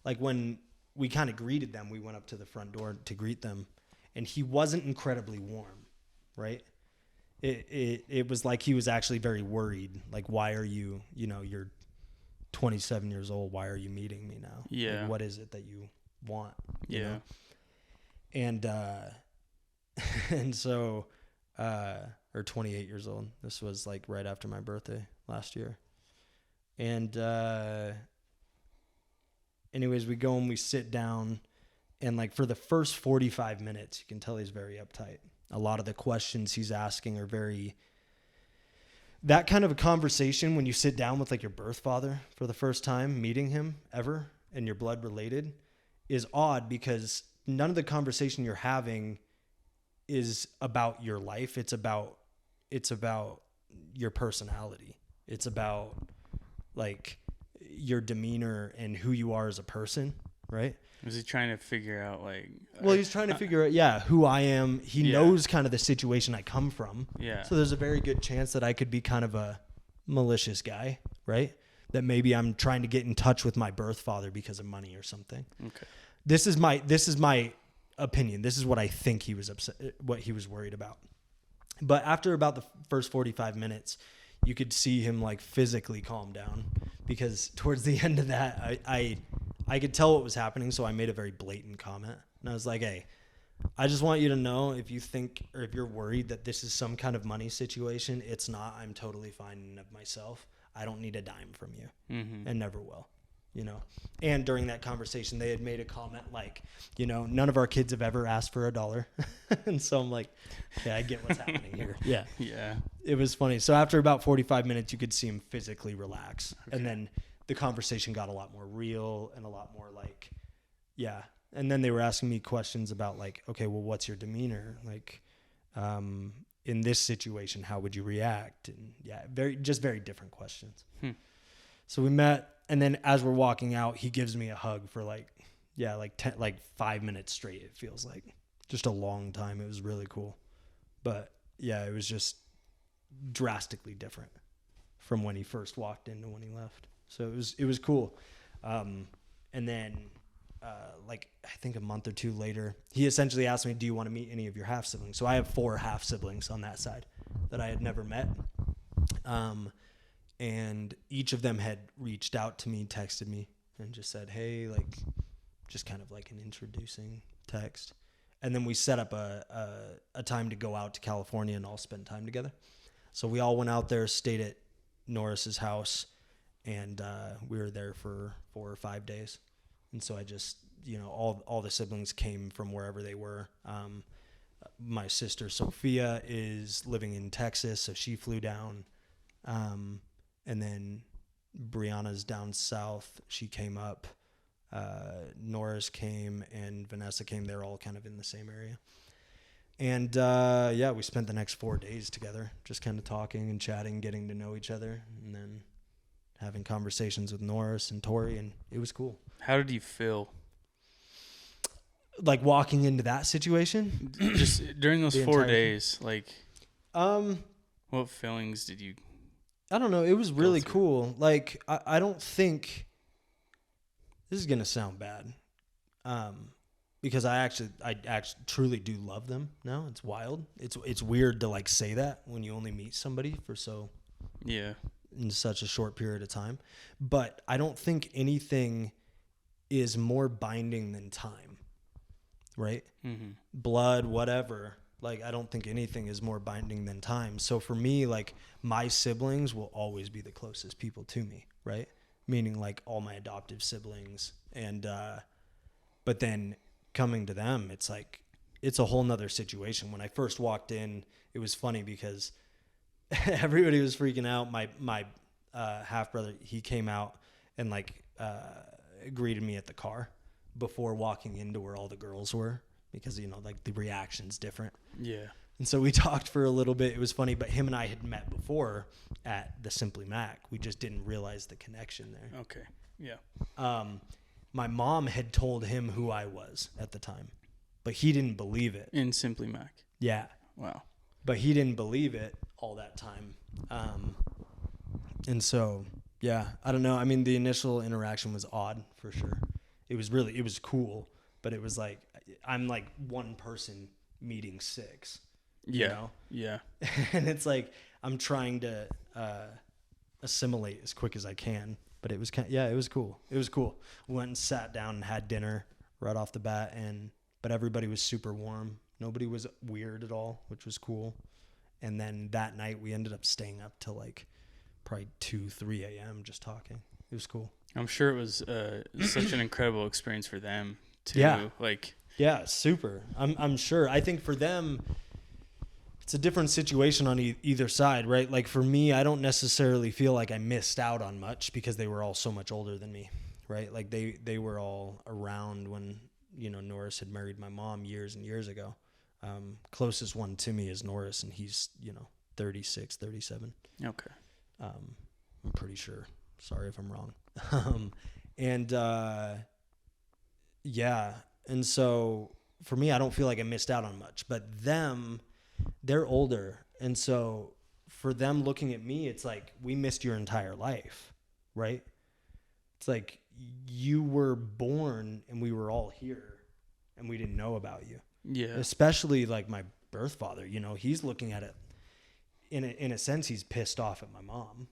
like, when we kind of greeted them, we went up to the front door to greet them, and he wasn't incredibly warm, right? It was like he was actually very worried. Like, why are you, you're 27 years old. Why are you meeting me now? Yeah. Like, what is it that you want? You Yeah. know? And, and so, or 28 years old. This was like right after my birthday last year. And, anyways, we go and we sit down, and like for the first 45 minutes, you can tell he's very uptight. A lot of the questions he's asking are that kind of a conversation when you sit down with like your birth father for the first time, meeting him ever, and you're blood related, is odd because none of the conversation you're having is about your life. It's about your personality. It's about like your demeanor and who you are as a person, right? Was he trying to figure out like? Well, he's trying to figure out, who I am. He knows kind of the situation I come from. Yeah. So there's a very good chance that I could be kind of a malicious guy, right? That maybe I'm trying to get in touch with my birth father because of money or something. Okay. This is my opinion. This is what I think he was upset, what he was worried about. But after about the first 45 minutes, you could see him like physically calm down, because towards the end of that, I could tell what was happening. So I made a very blatant comment, and I was like, hey, I just want you to know, if you think, or if you're worried that this is some kind of money situation, it's not. I'm totally fine of myself. I don't need a dime from you, and never will, And during that conversation, they had made a comment like, none of our kids have ever asked for $1. And so I'm like, okay, I get what's happening here. Yeah. Yeah. It was funny. So after about 45 minutes, you could see him physically relax. Okay. And then the conversation got a lot more real and a lot more like, yeah. And then they were asking me questions about like, okay, well, what's your demeanor? Like, in this situation, how would you react? And yeah, very different questions. So we met, and then as we're walking out, he gives me a hug for like 5 minutes straight. It feels like just a long time. It was really cool. But yeah, it was just drastically different from when he first walked in to when he left. So it was cool. And then, I think a month or two later, he essentially asked me, do you want to meet any of your half siblings? So I have 4 half siblings on that side that I had never met. And each of them had reached out to me, texted me, and just said, hey, like, just kind of like an introducing text. And then we set up a time to go out to California and all spend time together. So we all went out there, stayed at Norris's house, and we were there for 4 or 5 days. And so I just, all the siblings came from wherever they were. My sister Sophia is living in Texas, so she flew down. And then Brianna's down south. She came up. Norris came and Vanessa came. They're all kind of in the same area. And we spent the next 4 days together, just kind of talking and chatting, getting to know each other, and then having conversations with Norris and Tori, and it was cool. How did you feel? Like walking into that situation? Just during those 4 days, like, what feelings did you? I don't know. It was really cool. Like, I don't think this is going to sound bad. Because I actually truly do love them now. It's wild. It's weird to like say that when you only meet somebody for in such a short period of time. But I don't think anything is more binding than time, right? Blood, whatever. Like, I don't think anything is more binding than time. So for me, like, my siblings will always be the closest people to me, right? Meaning, like, all my adoptive siblings. And, but then coming to them, it's like, it's a whole nother situation. When I first walked in, it was funny because everybody was freaking out. My half brother, he came out and like greeted me at the car before walking into where all the girls were, because, you know, like the reaction's different. Yeah. And so we talked for a little bit. It was funny, but him and I had met before at the Simply Mac. We just didn't realize the connection there. Okay. Yeah. My mom had told him who I was at the time, but he didn't believe it. In Simply Mac. Yeah. Wow. But he didn't believe it all that time. And so, yeah, I don't know. I mean, the initial interaction was odd for sure. It was cool, but it was like, I'm like one person meeting six, Yeah. you know? Yeah. And it's like, I'm trying to assimilate as quick as I can, but it was it was cool. It was cool. We went and sat down and had dinner right off the bat, but everybody was super warm. Nobody was weird at all, which was cool. And then that night we ended up staying up till like probably 2-3 a.m. just talking. It was cool. I'm sure it was such an incredible experience for them too. Yeah. Like, yeah, super. I'm sure. I think for them, it's a different situation on either side, right? Like for me, I don't necessarily feel like I missed out on much because they were all so much older than me, right? Like they were all around when, you know, Norris had married my mom years and years ago. Closest one to me is Norris, and he's, you know, 36, 37. okay. I'm pretty sure. Sorry if I'm wrong. Yeah. And so for me, I don't feel like I missed out on much, but they're older. And so for them looking at me, it's like, we missed your entire life, right? It's like you were born and we were all here and we didn't know about you. Yeah. Especially like my birth father, you know, he's looking at it in a sense, he's pissed off at my mom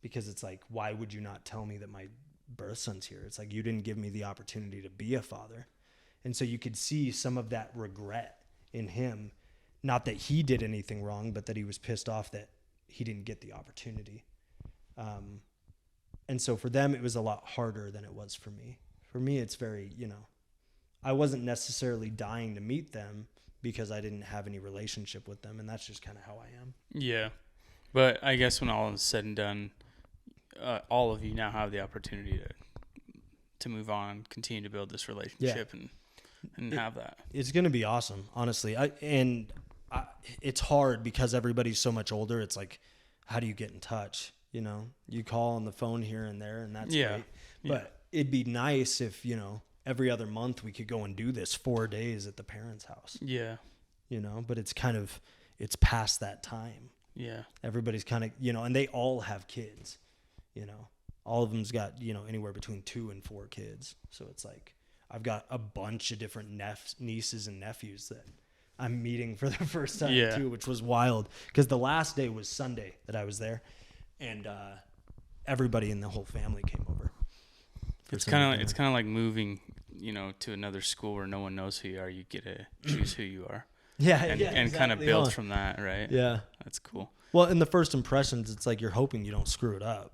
because it's like, why would you not tell me that my birth son's here? It's like, you didn't give me the opportunity to be a father. And so you could see some of that regret in him. Not that he did anything wrong, but that he was pissed off that he didn't get the opportunity. And so for them, it was a lot harder than it was for me. For me, it's very, you know, I wasn't necessarily dying to meet them because I didn't have any relationship with them. And that's just kind of how I am. Yeah. But I guess when all is said and done, all of you now have the opportunity to move on, continue to build this relationship and have that. It's going to be awesome, honestly. It's hard because everybody's so much older. It's like, how do you get in touch? You know, you call on the phone here and there, and that's great. But it'd be nice if, you know, every other month we could go and do this 4 days at the parents' house. Yeah. You know, but it's past that time. Yeah. Everybody's kind of, you know, and they all have kids, you know. All of them's got, you know, anywhere between 2 and 4 kids. So it's like, I've got a bunch of different nieces and nephews that I'm meeting for the first time too, which was wild because the last day was Sunday that I was there, and everybody in the whole family came over. It's kind of like moving, you know, to another school where no one knows who you are. You get to choose who you are. And exactly. kind of build from that, right? Yeah, that's cool. Well, in the first impressions, it's like you're hoping you don't screw it up.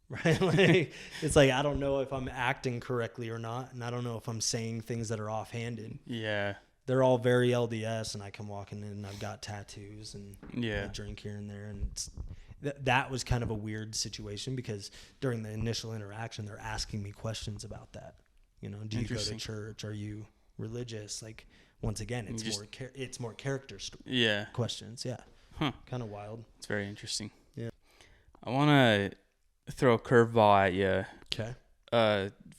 Right? Like, it's like, I don't know if I'm acting correctly or not. And I don't know if I'm saying things that are offhanded. Yeah. They're all very LDS, and I come walking in and I've got tattoos and I drink here and there. And that was kind of a weird situation because during the initial interaction, they're asking me questions about that. You know, do you go to church? Are you religious? Like, once again, it's more character questions. Yeah. Huh. Kind of wild. It's very interesting. Yeah. I want to throw a curveball at you. Okay.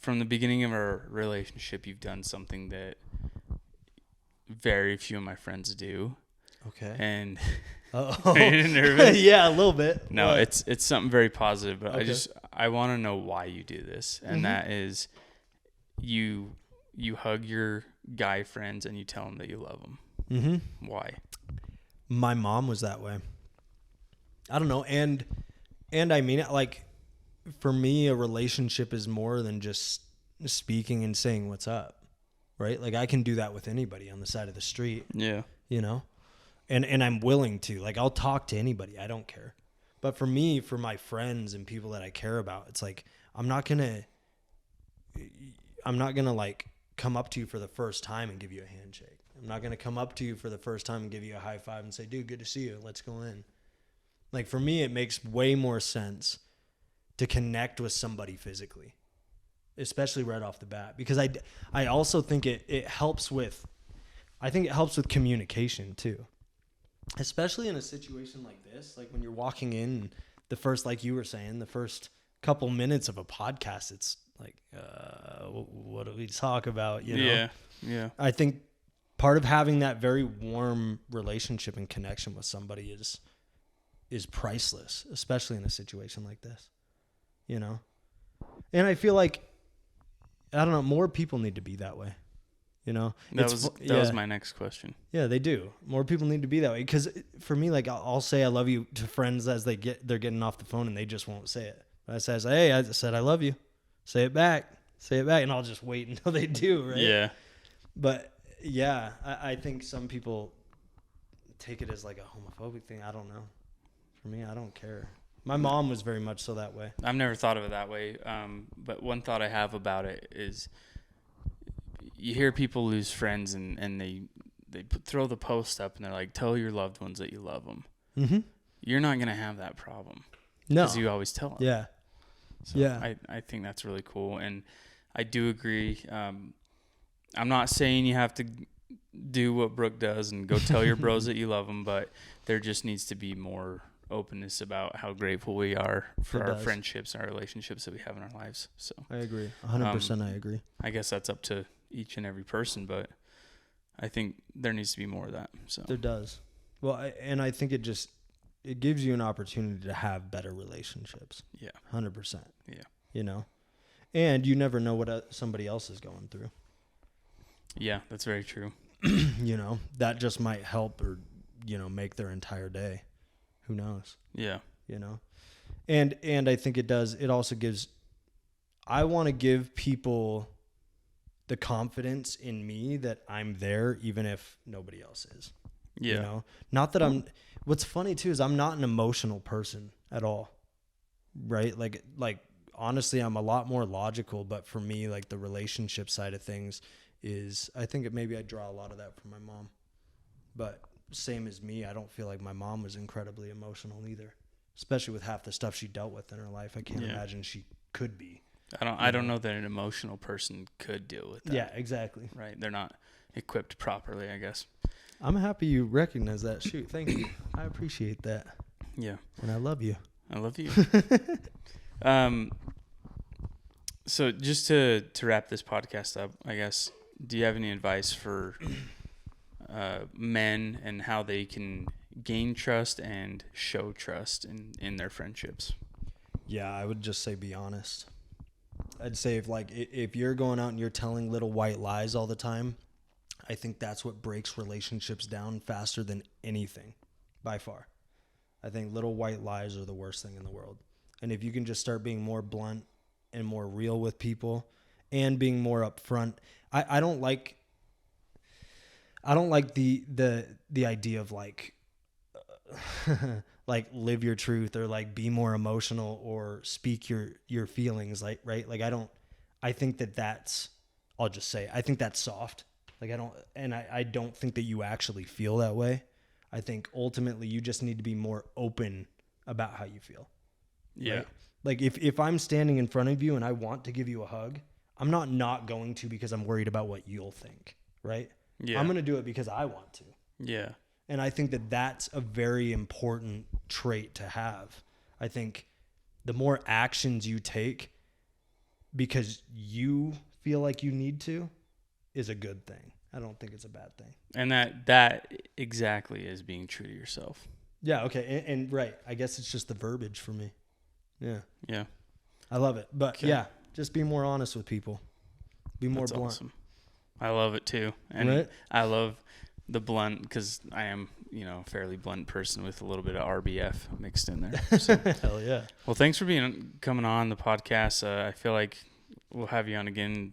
From the beginning of our relationship, you've done something that very few of my friends do. Okay. And are you nervous? Yeah, a little bit. No, what? it's something very positive, but okay. I want to know why you do this. And that is you hug your guy friends and you tell them that you love them. Mm-hmm. Why? My mom was that way. I don't know. And I mean it, like, for me, a relationship is more than just speaking and saying what's up, right? Like, I can do that with anybody on the side of the street. Yeah. You know, And I'm willing to. Like, I'll talk to anybody. I don't care. But for me, for my friends and people that I care about, it's like, I'm not gonna like come up to you for the first time and give you a handshake. I'm not gonna come up to you for the first time and give you a high five and say, dude, good to see you. Let's go in. Like, for me, it makes way more sense to connect with somebody physically, especially right off the bat, because I also think it helps with, I think it helps with communication too, especially in a situation like this. Like when you're walking in, the first, like you were saying, the first couple minutes of a podcast, it's like, what do we talk about? You know? Yeah. I think part of having that very warm relationship and connection with somebody is priceless, especially in a situation like this, you know? And I feel like, I don't know, more people need to be that way, you know? That was my next question. Yeah, they do. More people need to be that way. Because for me, like, I'll say I love you to friends as they're getting off the phone and they just won't say it. But I said, hey, I said I love you. Say it back. And I'll just wait until they do, right? Yeah. But yeah, I think some people take it as like a homophobic thing. I don't know. For me, I don't care. My mom was very much so that way. I've never thought of it that way. But one thought I have about it is you hear people lose friends and they throw the post up and they're like, tell your loved ones that you love them. Mm-hmm. You're not going to have that problem. No. Because you always tell them. Yeah. So yeah. I think that's really cool. And I do agree. I'm not saying you have to do what Brooke does and go tell your bros that you love them, but there just needs to be more openness about how grateful we are for our friendships and our relationships that we have in our lives. So I agree. 100% I agree. I guess that's up to each and every person, but I think there needs to be more of that. So there does. Well, I think it gives you an opportunity to have better relationships. Yeah. 100%. Yeah. You know? And you never know what somebody else is going through. Yeah, that's very true. You know, that just might help or, you know, make their entire day. Who knows? Yeah. You know? And I think it also gives, I want to give people the confidence in me that I'm there even if nobody else is. Yeah. You know? Not that what's funny too is I'm not an emotional person at all. Right? Like honestly, I'm a lot more logical, but for me, like the relationship side of things is, I think maybe I draw a lot of that from my mom. But same as me, I don't feel like my mom was incredibly emotional either, especially with half the stuff she dealt with in her life. I can't imagine she could be. I don't know that an emotional person could deal with that. Yeah, exactly. Right. They're not equipped properly, I guess. I'm happy you recognize that. Shoot, thank you. I appreciate that. Yeah. And I love you. I love you. So just to wrap this podcast up, I guess, do you have any advice for men and how they can gain trust and show trust in their friendships? Yeah, I would just say be honest. I'd say if you're going out and you're telling little white lies all the time, I think that's what breaks relationships down faster than anything, by far. I think little white lies are the worst thing in the world. And if you can just start being more blunt and more real with people and being more upfront, I don't like the idea of like like live your truth or like be more emotional or speak your feelings, like, right? Like I think that's, I'll just say, I think that's soft. Like I don't think that you actually feel that way. I think ultimately you just need to be more open about how you feel. Yeah. Right? Like if I'm standing in front of you and I want to give you a hug, I'm not going to because I'm worried about what you'll think, right? Yeah. I'm going to do it because I want to. Yeah. And I think that that's a very important trait to have. I think the more actions you take because you feel like you need to is a good thing. I don't think it's a bad thing. And that exactly is being true to yourself. Yeah, okay. And right, I guess it's just the verbiage for me. Yeah. Yeah. I love it. But okay. Yeah, just be more honest with people. Be more blunt. Awesome. I love it too. And right? I love the blunt because I am, a fairly blunt person with a little bit of RBF mixed in there. So. Hell yeah. Well, thanks for coming on the podcast. I feel like we'll have you on again,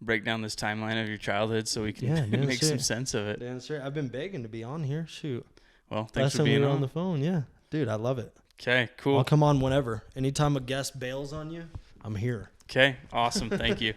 break down this timeline of your childhood so we can make some sense of it. Damn straight. I've been begging to be on here. Shoot. Well, thanks for being on the phone. Yeah. Dude, I love it. Okay, cool. I'll come on whenever. Anytime a guest bails on you, I'm here. Okay, awesome. Thank you.